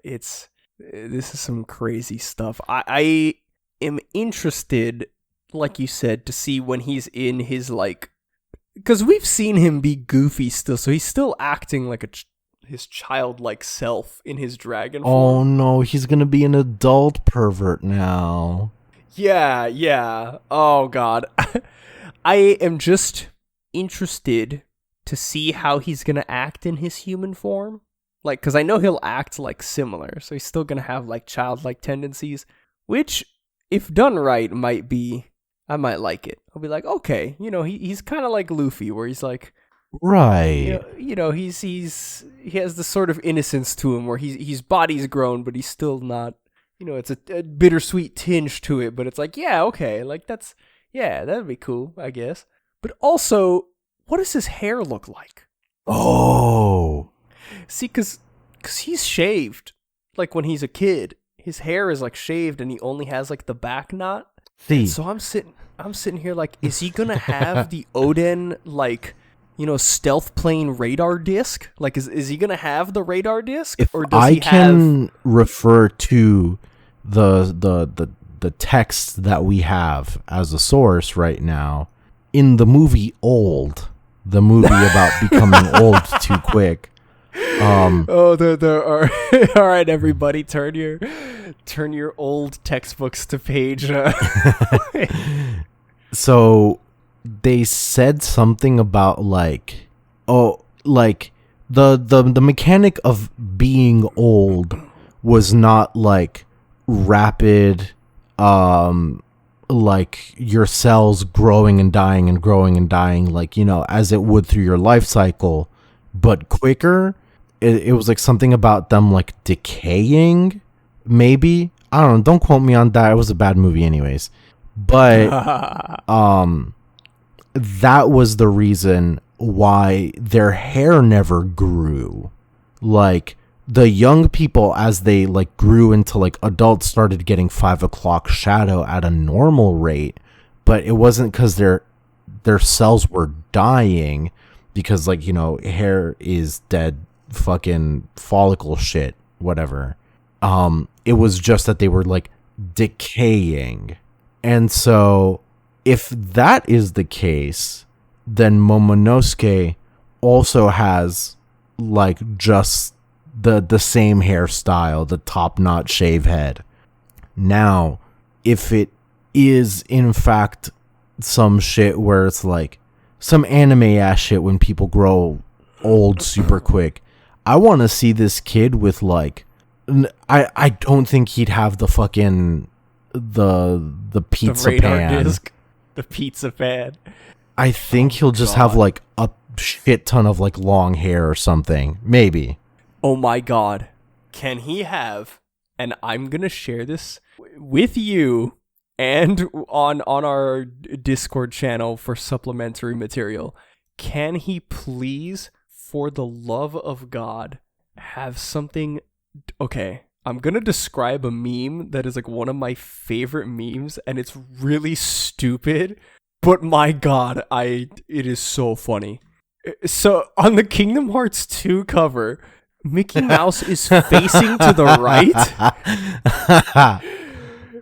This is some crazy stuff. I am interested, like you said, to see when he's in his, like, because we've seen him be goofy still, so he's still acting like his childlike self in his dragon form. Oh no, he's gonna be an adult pervert now. Yeah. Oh god. I am just interested to see how he's gonna act in his human form. Like, because I know he'll act like similar, so he's still gonna have like childlike tendencies, which, if done right, I might like it. I'll be like, okay, he's kind of like Luffy, where he's like, right, he has this sort of innocence to him, where his body's grown, but he's still not, it's a bittersweet tinge to it, but it's like, yeah, okay, like that'd be cool, I guess. But also, what does his hair look like? Oh, see, because he's shaved, like when he's a kid, his hair is like shaved, and he only has like the back knot. See, so I'm sitting here like, is he gonna have the Oden, like, stealth plane radar disc? Like, is he gonna have the radar disc? Or does he can refer to the text that we have as a source right now in the movie Old, the movie about becoming old too quick. There are. All right, everybody, turn your old textbooks to page. So they said something about like, the mechanic of being old was not like rapid, like your cells growing and dying and growing and dying, like, as it would through your life cycle, but quicker. It was like something about them like decaying, maybe. I don't know. Don't quote me on that. It was a bad movie anyways. But that was the reason why their hair never grew. Like, the young people, as they like grew into like adults, started getting 5 o'clock shadow at a normal rate, but it wasn't because their cells were dying, because like, hair is dead fucking follicle shit, whatever. It was just that they were like decaying. And so if that is the case, then Momonosuke also has like just the same hairstyle, the top knot shave head. Now, if it is in fact some shit where it's like some anime ass shit when people grow old super quick, I want to see this kid with like, I don't think he'd have the fucking the pizza pan disc. the pizza fan. I think he'll just have like a shit ton of like long hair or something. Maybe. Oh my god. Can he have, and I'm going to share this with you and on our Discord channel for supplementary material. Can he please, for the love of God, have something... Okay, I'm going to describe a meme that is like one of my favorite memes, and it's really stupid, but my god, it is so funny. So, on the Kingdom Hearts 2 cover, Mickey Mouse is facing to the right.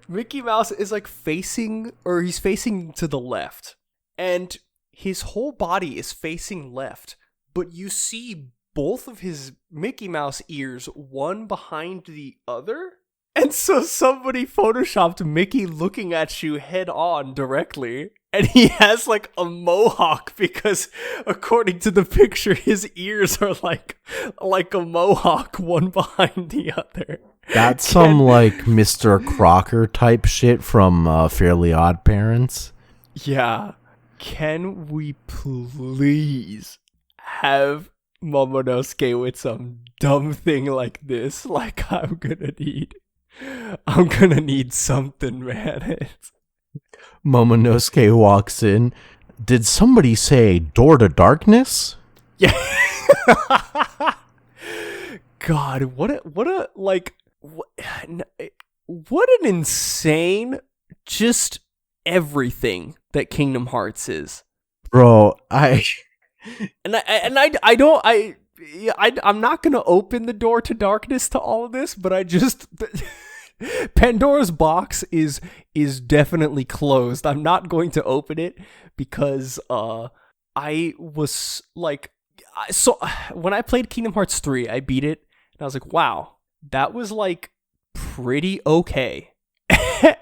Mickey Mouse is like facing, or he's facing to the left. And his whole body is facing left. But you see both of his Mickey Mouse ears, one behind the other. And so somebody photoshopped Mickey looking at you head on directly. And he has like a mohawk because according to the picture, his ears are like a mohawk, one behind the other. That's some like Mr. Crocker type shit from Fairly Odd Parents. Yeah. Can we please have Momonosuke with some dumb thing like this? Like I'm gonna need something, man. Momonosuke walks in. Did somebody say door to darkness? Yeah. God, what an insane just everything that Kingdom Hearts is. Bro, I'm not gonna open the door to darkness to all of this, but Pandora's box is definitely closed. I'm not going to open it because I was like, so when I played Kingdom Hearts 3, I beat it and I was like, wow, that was like pretty okay.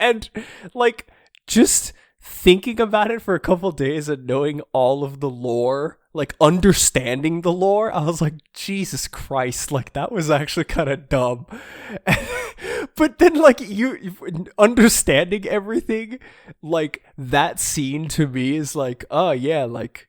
And like just thinking about it for a couple days and knowing all of the lore, like understanding the lore, I was like, Jesus Christ, like that was actually kind of dumb. But then like you understanding everything, like that scene to me is like, oh yeah, like,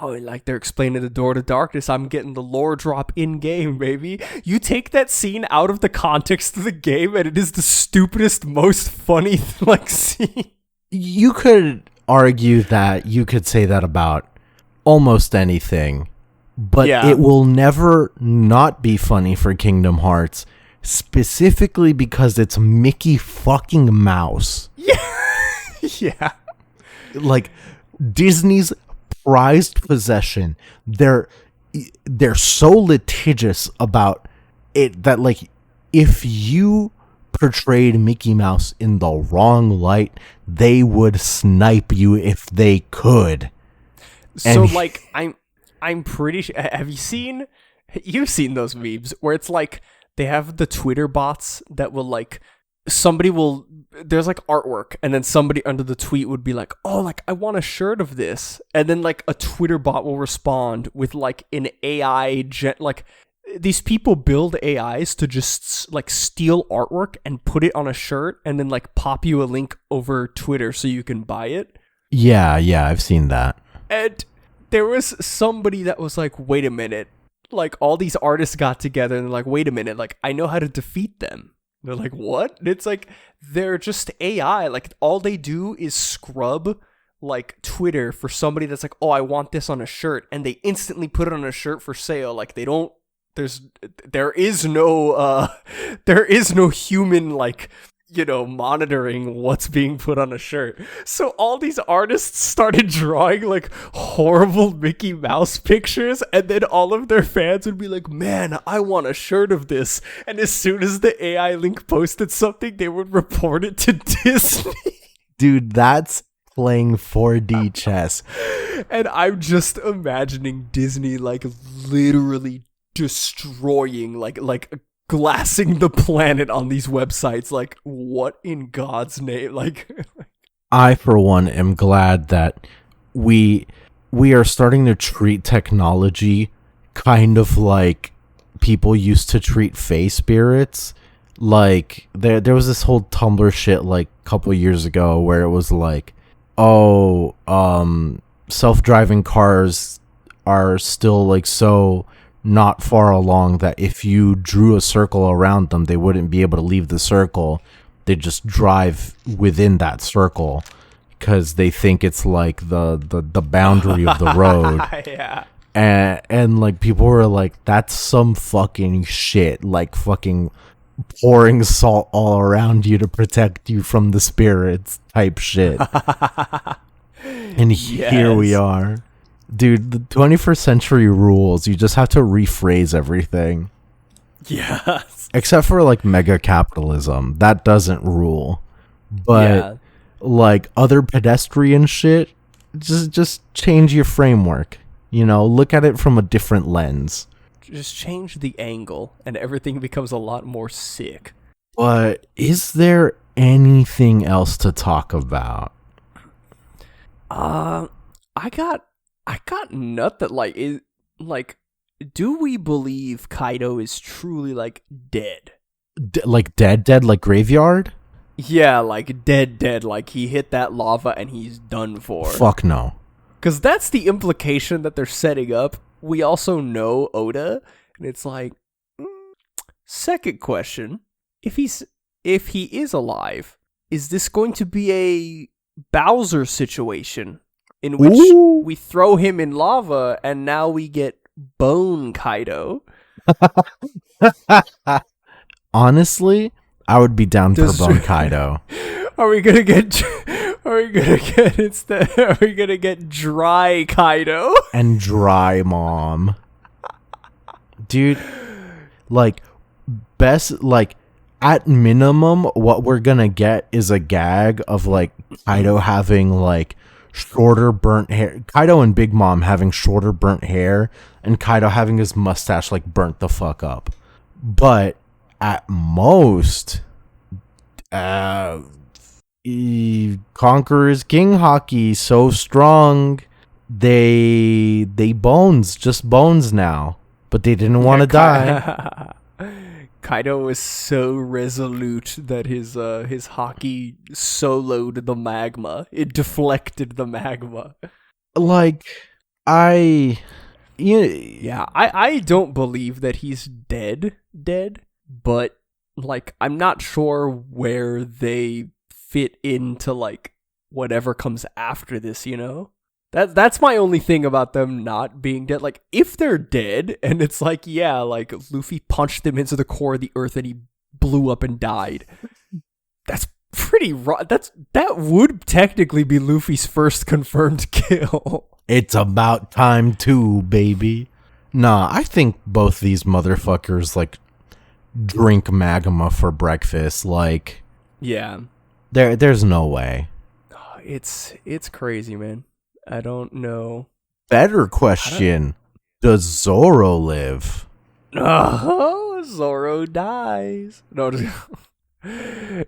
oh, like they're explaining the door to darkness. I'm getting the lore drop in game, baby. You take that scene out of the context of the game and it is the stupidest, most funny like scene. You could argue that you could say that about almost anything, but it will never not be funny for Kingdom Hearts, specifically because it's Mickey fucking Mouse. Yeah. Yeah. Like Disney's prized possession. They're so litigious about it that like if you portrayed Mickey Mouse in the wrong light, they would snipe you if they could. So like I'm pretty sure, you've seen those memes where it's like they have the Twitter bots that will like there's like artwork and then somebody under the tweet would be like, oh, like I want a shirt of this, and then like a Twitter bot will respond with like an AI like these people build AIs to just like steal artwork and put it on a shirt and then like pop you a link over Twitter so you can buy it. Yeah, I've seen that. And there was somebody that was like, wait a minute, like all these artists got together and they're like, wait a minute, like I know how to defeat them. They're like, what? And it's like, they're just AI. Like all they do is scrub like Twitter for somebody that's like, oh, I want this on a shirt. And they instantly put it on a shirt for sale. Like they don't, there is no human like, you know, monitoring what's being put on a shirt. So all these artists started drawing like horrible Mickey Mouse pictures, and then all of their fans would be like, man, I want a shirt of this. And as soon as the AI link posted something, they would report it to Disney. Dude, that's playing 4D chess. And I'm just imagining Disney like literally destroying like glassing the planet on these websites. Like, what in God's name? Like, I for one am glad that we are starting to treat technology kind of like people used to treat fae spirits. Like there was this whole Tumblr shit like a couple of years ago where it was like oh, self-driving cars are still like so not far along that if you drew a circle around them, they wouldn't be able to leave the circle. They just drive within that circle because they think it's like the boundary of the road. Yeah. And like people were like, that's some fucking shit, like fucking pouring salt all around you to protect you from the spirits type shit. And here we are. Dude, the 21st century rules. You just have to rephrase everything. Yes. Except for like mega capitalism. That doesn't rule. But like other pedestrian shit, just change your framework. You know, look at it from a different lens. Just change the angle and everything becomes a lot more sick. But is there anything else to talk about? I got nothing. Do we believe Kaido is truly like dead? Like dead, like graveyard? Yeah, like dead, like he hit that lava and he's done for. Fuck no. Because that's the implication that they're setting up. We also know Oda, and it's like, second question, if he is alive, is this going to be a Bowser situation in which we throw him in lava and now we get Bone Kaido? Honestly, I would be down for Bone Kaido. Are we gonna get dry Kaido? And dry mom. Dude, like best, like at minimum what we're gonna get is a gag of like Kaido having like shorter burnt hair, Kaido and Big Mom having shorter burnt hair, and Kaido having his mustache like burnt the fuck up. But at most, Conqueror's King Hockey so strong, they just bones now, but they didn't want to die. Kaido was so resolute that his hockey soloed the magma. It deflected the magma. Like I don't believe that he's dead, but like I'm not sure where they fit into like whatever comes after this, you know? That's my only thing about them not being dead. Like, if they're dead, and it's like, yeah, like, Luffy punched them into the core of the earth and he blew up and died. That's pretty that would technically be Luffy's first confirmed kill. It's about time too, baby. Nah, I think both these motherfuckers, like, drink magma for breakfast. Like, yeah. There's no way. It's crazy, man. I don't know. Better question. Does Zoro live? Oh, Zoro dies.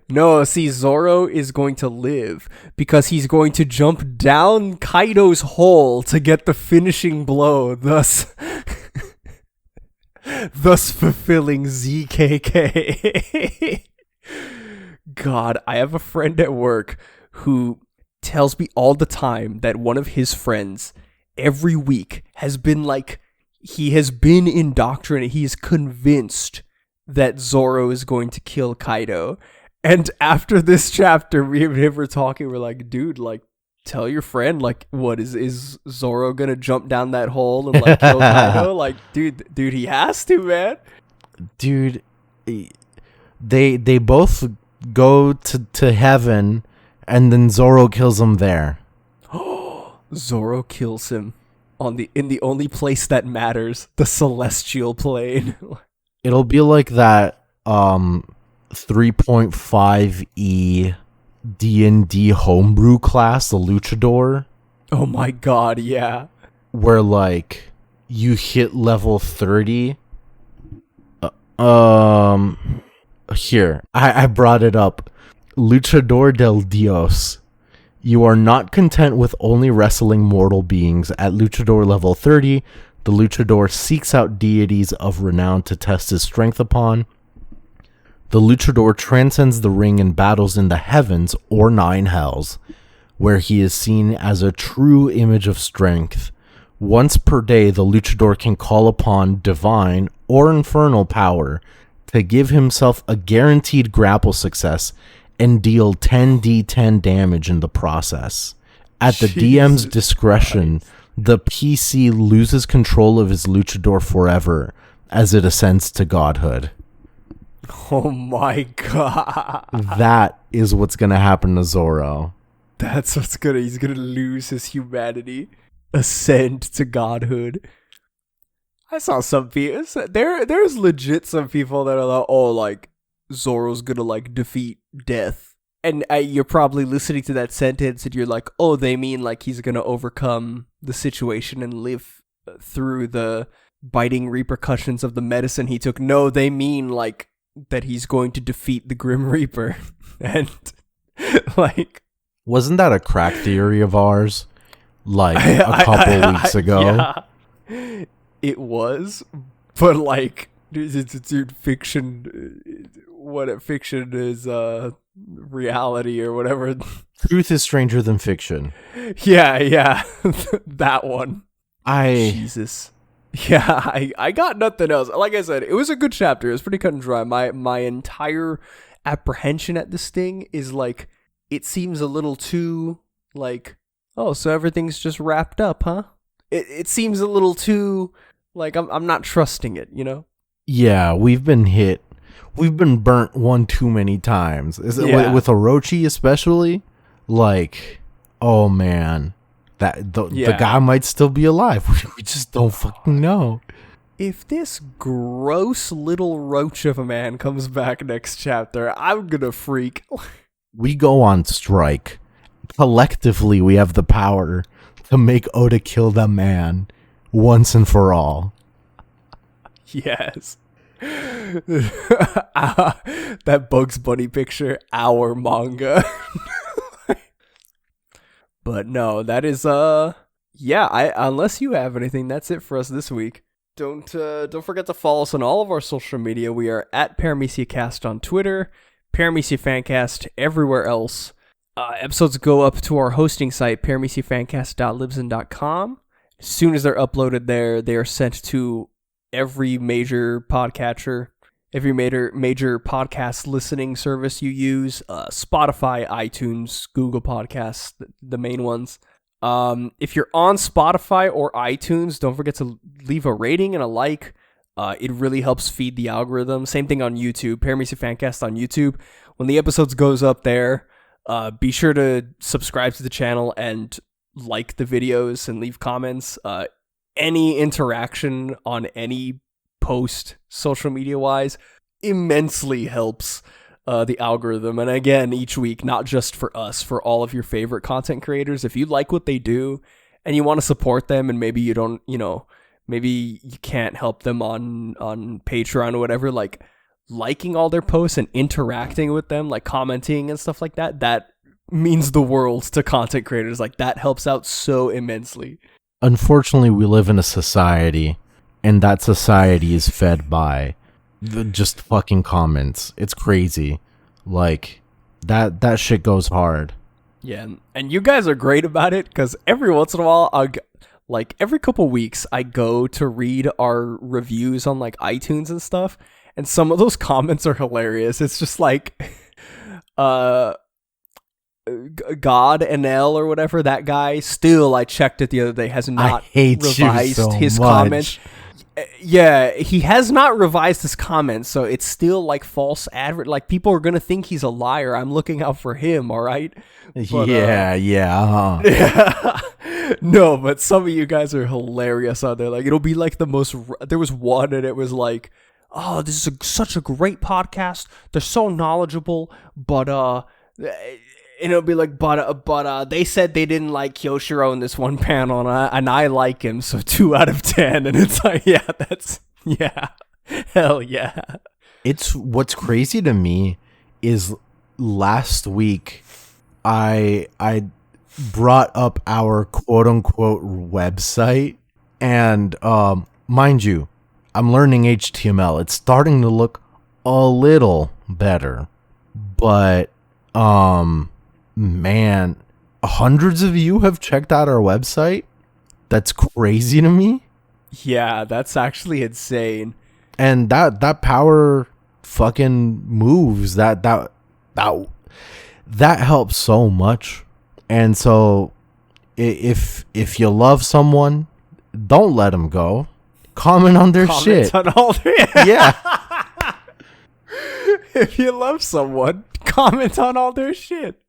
No, see, Zoro is going to live because he's going to jump down Kaido's hole to get the finishing blow, thus fulfilling ZKK. God, I have a friend at work who tells me all the time that one of his friends every week has been like, he has been indoctrinated, he is convinced that Zoro is going to kill Kaido. And after this chapter, me and him were talking, we're like, dude, like, tell your friend, like, what is Zoro gonna jump down that hole and like kill Kaido? Like, dude, he has to, man. Dude, they both go to heaven, and then Zoro kills him there. Zoro kills him in the only place that matters, the celestial plane. It'll be like that 3.5e D&D homebrew class, the Luchador. Oh my god, yeah. Where like you hit level 30. Here, I brought it up. Luchador del Dios. You are not content with only wrestling mortal beings. At Luchador level 30, the Luchador seeks out deities of renown to test his strength upon. The Luchador transcends the ring and battles in the heavens or 9 hells. where he is seen as a true image of strength. Once per day, the luchador can call upon divine or infernal power to give himself a guaranteed grapple success and deal 10d10 damage in the process. At the DM's discretion, the PC loses control of his luchador forever as it ascends to godhood. Oh my god. That is what's going to happen to Zoro. That's what's gonna... He's gonna lose his humanity. Ascend to godhood. I saw some people... There's legit some people that are like, oh, like, Zoro's gonna, like, defeat death. And you're probably listening to that sentence and you're like, oh, they mean, like, he's gonna overcome the situation and live through the biting repercussions of the medicine he took. No, they mean, like, that he's going to defeat the Grim Reaper. And, like... Wasn't that a crack theory of ours? Like, a couple weeks ago? Yeah, it was. But, like, dude, fiction... What fiction is, reality or whatever. Truth is stranger than fiction. Yeah. That one. Jesus. Yeah, I got nothing else. Like I said, it was a good chapter. It was pretty cut and dry. My entire apprehension at this thing is, like, it seems a little too, like, oh, so everything's just wrapped up, huh? It seems a little too, like, I'm not trusting it, you know? Yeah, we've been burnt one too many times. Is it with Orochi especially? Like, oh man, the guy might still be alive. We just don't fucking know. If this gross little roach of a man comes back next chapter, I'm gonna freak. We go on strike. Collectively, we have the power to make Oda kill the man once and for all. Yes. That Bugs Bunny picture, our manga. But no, that is unless you have anything, that's it for us this week. Don't forget to follow us on all of our social media. We are at Paramecia Cast on Twitter, Paramecia Fancast everywhere else. Episodes go up to our hosting site, parameciafancast.libsyn.com. As soon as they're uploaded there, they are sent to every major podcatcher, every major podcast listening service you use, Spotify, iTunes, Google Podcasts, the main ones. If you're on Spotify or iTunes, don't forget to leave a rating and a like. It really helps feed the algorithm. Same thing on YouTube, Paramecia Fancast on YouTube. When the episodes goes up there, be sure to subscribe to the channel and like the videos and leave comments. Any interaction on any post, social media wise, immensely helps the algorithm. And again, each week, not just for us, for all of your favorite content creators. If you like what they do and you want to support them, and maybe you don't, maybe you can't help them on Patreon or whatever, like liking all their posts and interacting with them, like commenting and stuff like that, that means the world to content creators. Like, that helps out so immensely. Unfortunately, we live in a society, and that society is fed by just fucking comments. It's crazy. Like, that shit goes hard. Yeah, and you guys are great about it, because every once in a while, like every couple weeks, I go to read our reviews on like iTunes and stuff, and some of those comments are hilarious. It's just like, God NL or whatever, that guy, still, I checked it the other day, has not revised his comments. Yeah, he has not revised his comments, so it's still like false advert. Like, people are gonna think he's a liar. I'm looking out for him, all right? But, yeah. No, but some of you guys are hilarious out there. Like, it'll be like the most. There was one, and it was like, "Oh, this is such a great podcast. They're so knowledgeable, but and it'll be like, but they said they didn't like Kyoshiro in this one panel, and I like him, so 2 out of 10. And it's like, hell yeah. It's what's crazy to me is last week I brought up our quote unquote website, and mind you, I'm learning HTML. It's starting to look a little better, but man, hundreds of you have checked out our website. That's crazy to me. Yeah, that's actually insane. And that power fucking moves. That helps so much. And so if you love someone, don't let them go. Comment on their shit. On all their Yeah. If you love someone, comment on all their shit.